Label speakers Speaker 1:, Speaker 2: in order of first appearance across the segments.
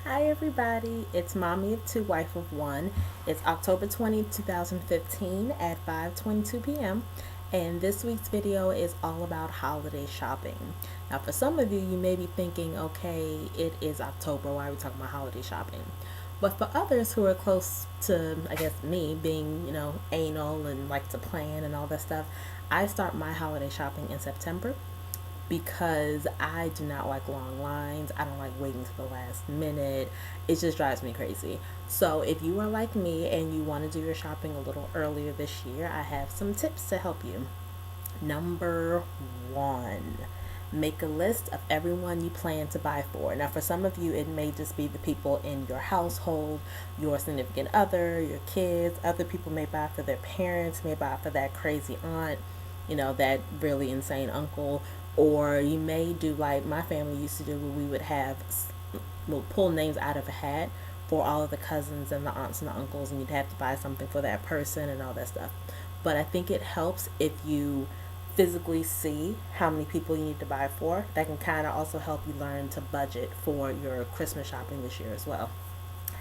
Speaker 1: Hi everybody, it's Mommy of Two, Wife of One. It's October 20th, 2015 at 5:22 p.m. And this week's video is all about holiday shopping. Now for some of you, you may be thinking, okay, it is October, why are we talking about holiday shopping? But for others who are close to, I guess, me being, anal and like to plan and all that stuff, I start my holiday shopping in September because I do not like long lines. I don't like waiting to the last minute. It just drives me crazy. So, if you are like me and you want to do your shopping a little earlier this year, I have some tips to help you. Number one, make a list of everyone you plan to buy for. Now, for some of you, it may just be the people in your household, your significant other, your kids. Other people may buy for their parents, may buy for that crazy aunt, that really insane uncle. Or you may do like my family used to do, where we would we'll pull names out of a hat for all of the cousins and the aunts and the uncles, and you'd have to buy something for that person and all that stuff. But I think it helps if you physically see how many people you need to buy for. That can kind of also help you learn to budget for your Christmas shopping this year as well.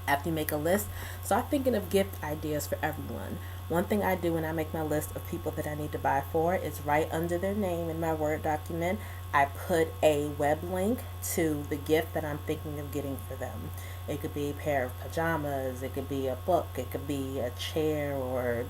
Speaker 1: After you make a list, start thinking of gift ideas for everyone. One thing I do when I make my list of people that I need to buy for is right under their name in my Word document, I put a web link to the gift that I'm thinking of getting for them. It could be a pair of pajamas, it could be a book, it could be a chair or,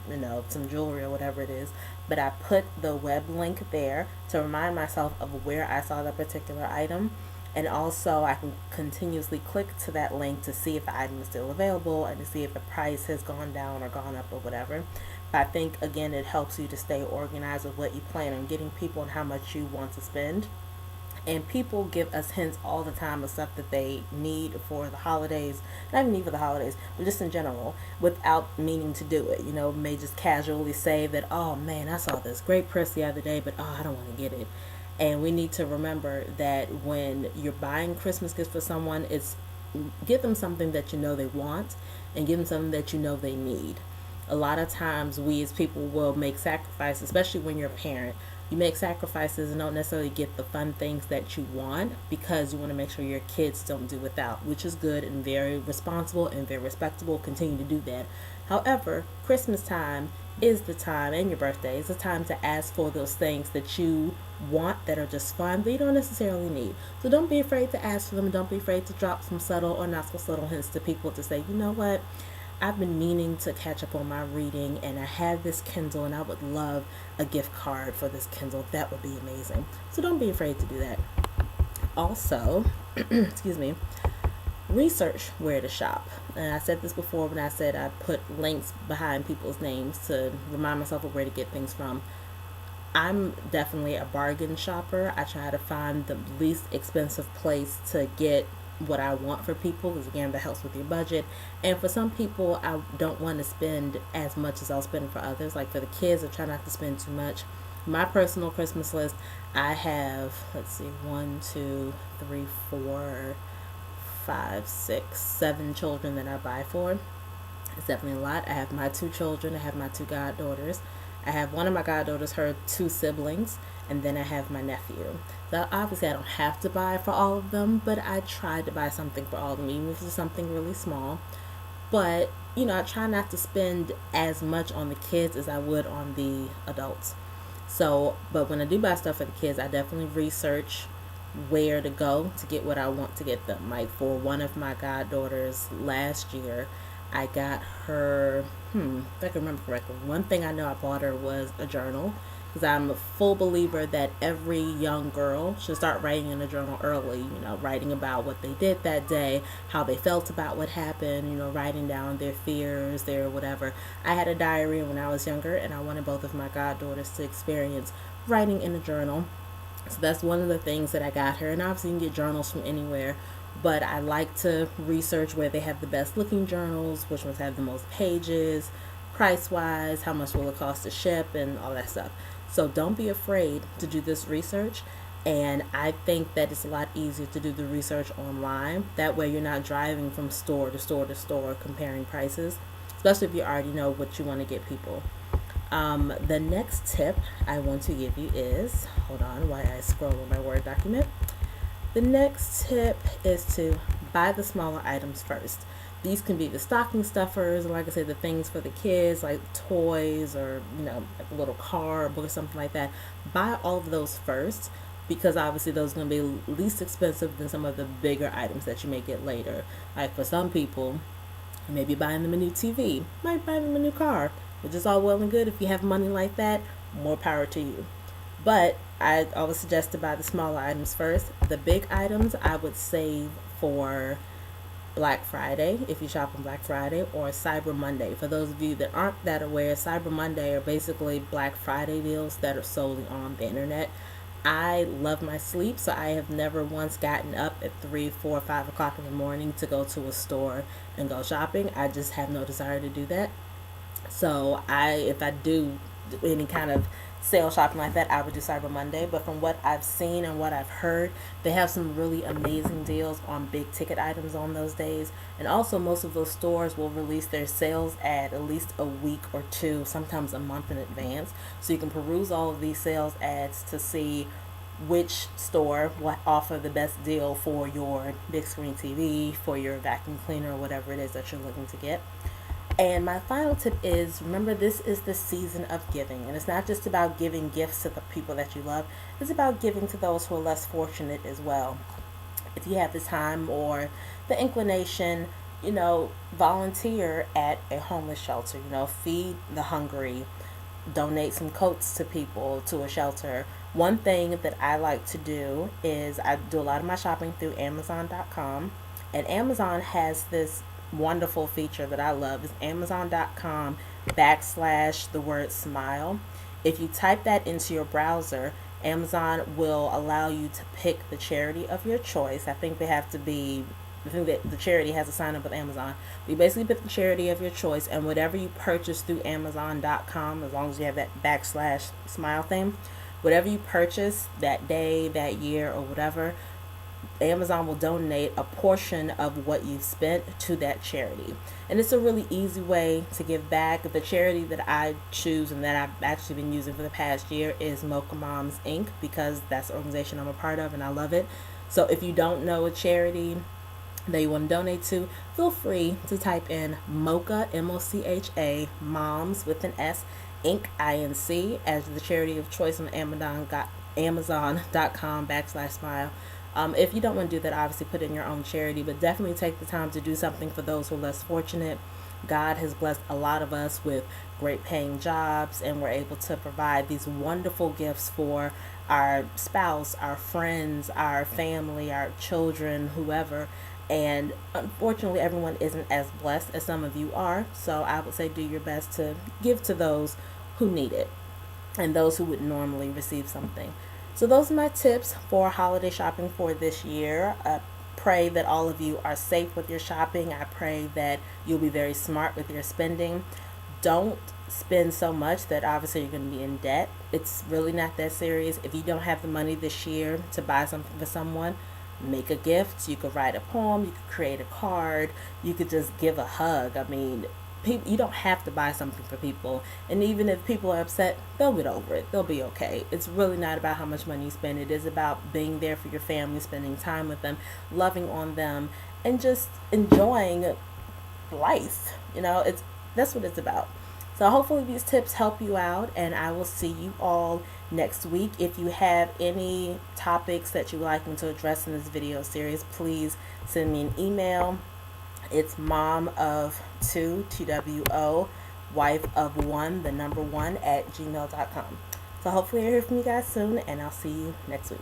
Speaker 1: some jewelry or whatever it is. But I put the web link there to remind myself of where I saw that particular item, and also I can continuously click to that link to see if the item is still available and to see if the price has gone down or gone up or whatever. But I think again it helps you to stay organized with what you plan on getting people and how much you want to spend. And people give us hints all the time of stuff that they need for the holidays, not even need for the holidays, but just in general, without meaning to do it. May just casually say that, oh man, I saw this great purse the other day, but oh, I don't want to get it. And we need to remember that when you're buying Christmas gifts for someone, it's give them something that you know they want and give them something that you know they need. A lot of times we as people will make sacrifices, especially when you're a parent. You make sacrifices and don't necessarily get the fun things that you want because you want to make sure your kids don't do without, which is good and very responsible and very respectable. Continue to do that. However, Christmas time is the time, and your birthday is the time to ask for those things that you want that are just fun, but you don't necessarily need. So don't be afraid to ask for them. Don't be afraid to drop some subtle or not so subtle hints to people to say, you know what, I've been meaning to catch up on my reading and I have this Kindle and I would love a gift card for this Kindle. That would be amazing. So don't be afraid to do that. Also, excuse me, research where to shop. And I said this before when I said I put links behind people's names to remind myself of where to get things from. I'm definitely a bargain shopper. I try to find the least expensive place to get what I want for people because again that helps with your budget. And for some people I don't want to spend as much as I'll spend for others. Like for the kids, I try not to spend too much. My personal Christmas list, I have, let's see, 1, 2, 3, 4, 5, 6, 7 children that I buy for. It's definitely a lot. I have my 2 children. I have my 2 goddaughters. I have one of my goddaughters, her 2 siblings, and then I have my nephew. So obviously I don't have to buy for all of them, but I try to buy something for all of them, even if it's something really small. But, I try not to spend as much on the kids as I would on the adults. So, but when I do buy stuff for the kids, I definitely research where to go to get what I want to get them. Like for one of my goddaughters last year, I got her, if I can remember correctly, one thing I know I bought her was a journal because I'm a full believer that every young girl should start writing in a journal early, writing about what they did that day, how they felt about what happened, writing down their fears, their whatever. I had a diary when I was younger and I wanted both of my goddaughters to experience writing in a journal. So that's one of the things that I got her. And obviously, you can get journals from anywhere. But I like to research where they have the best looking journals, which ones have the most pages, price wise, how much will it cost to ship, and all that stuff. So don't be afraid to do this research. And I think that it's a lot easier to do the research online. That way, you're not driving from store to store to store comparing prices, especially if you already know what you want to get people. The next tip I want to give you is, hold on while I scroll on my Word document. The next tip is to buy the smaller items first. These can be the stocking stuffers, or like I said, the things for the kids, like toys or, like a little car or book or something like that. Buy all of those first, because obviously those are going to be least expensive than some of the bigger items that you may get later. Like for some people, maybe buying them a new TV, might buy them a new car, which is all well and good. If you have money like that, more power to you. But I always suggest to buy the smaller items first. The big items I would save for Black Friday, if you shop on Black Friday, or Cyber Monday. For those of you that aren't that aware, Cyber Monday are basically Black Friday deals that are solely on the internet. I love my sleep, so I have never once gotten up at 3, 4, 5 o'clock in the morning to go to a store and go shopping. I just have no desire to do that. So if I do any kind of sale shopping like that, I would do Cyber Monday. But from what I've seen and what I've heard, they have some really amazing deals on big ticket items on those days. And also, most of those stores will release their sales at least a week or two, sometimes a month in advance. So you can peruse all of these sales ads to see which store will offer the best deal for your big screen TV, for your vacuum cleaner, or whatever it is that you're looking to get. And my final tip is, remember, this is the season of giving. And it's not just about giving gifts to the people that you love. It's about giving to those who are less fortunate as well. If you have the time or the inclination, volunteer at a homeless shelter. Feed the hungry. Donate some coats to people, to a shelter. One thing that I like to do is I do a lot of my shopping through Amazon.com. And Amazon has this wonderful feature that I love. Is Amazon.com / the word smile. If you type that into your browser, Amazon will allow you to pick the charity of your choice. I think that the charity has to sign up with Amazon. You basically pick the charity of your choice, and whatever you purchase through Amazon.com, as long as you have that / smile thing, whatever you purchase that day, that year, or whatever, Amazon will donate a portion of what you've spent to that charity. And it's a really easy way to give back. The charity that I choose and that I've actually been using for the past year is Mocha Moms Inc., because that's the organization I'm a part of and I love it. So if you don't know a charity that you want to donate to, feel free to type in Mocha, MOCHA, Moms with an S, Inc., INC, as the charity of choice on Amazon.com / smile. If you don't want to do that, obviously put in your own charity, but definitely take the time to do something for those who are less fortunate. God has blessed a lot of us with great paying jobs, and we're able to provide these wonderful gifts for our spouse, our friends, our family, our children, whoever. And unfortunately, everyone isn't as blessed as some of you are. So I would say do your best to give to those who need it and those who would normally receive something. So those are my tips for holiday shopping for this year. I pray that all of you are safe with your shopping. I pray that you'll be very smart with your spending. Don't spend so much that obviously you're going to be in debt. It's really not that serious. If you don't have the money this year to buy something for someone, make a gift. You could write a poem. You could create a card. You could just give a hug. I mean, you don't have to buy something for people, and even if people are upset, they'll get over it. They'll be okay. It's really not about how much money you spend. It is about being there for your family, spending time with them, loving on them, and just enjoying life. That's what it's about. So hopefully these tips help you out, and I will see you all next week. If you have any topics that you would like me to address in this video series, please send me an email. It's mom of two, TWO, wife of one, the number one, @gmail.com. So hopefully I'll hear from you guys soon, and I'll see you next week.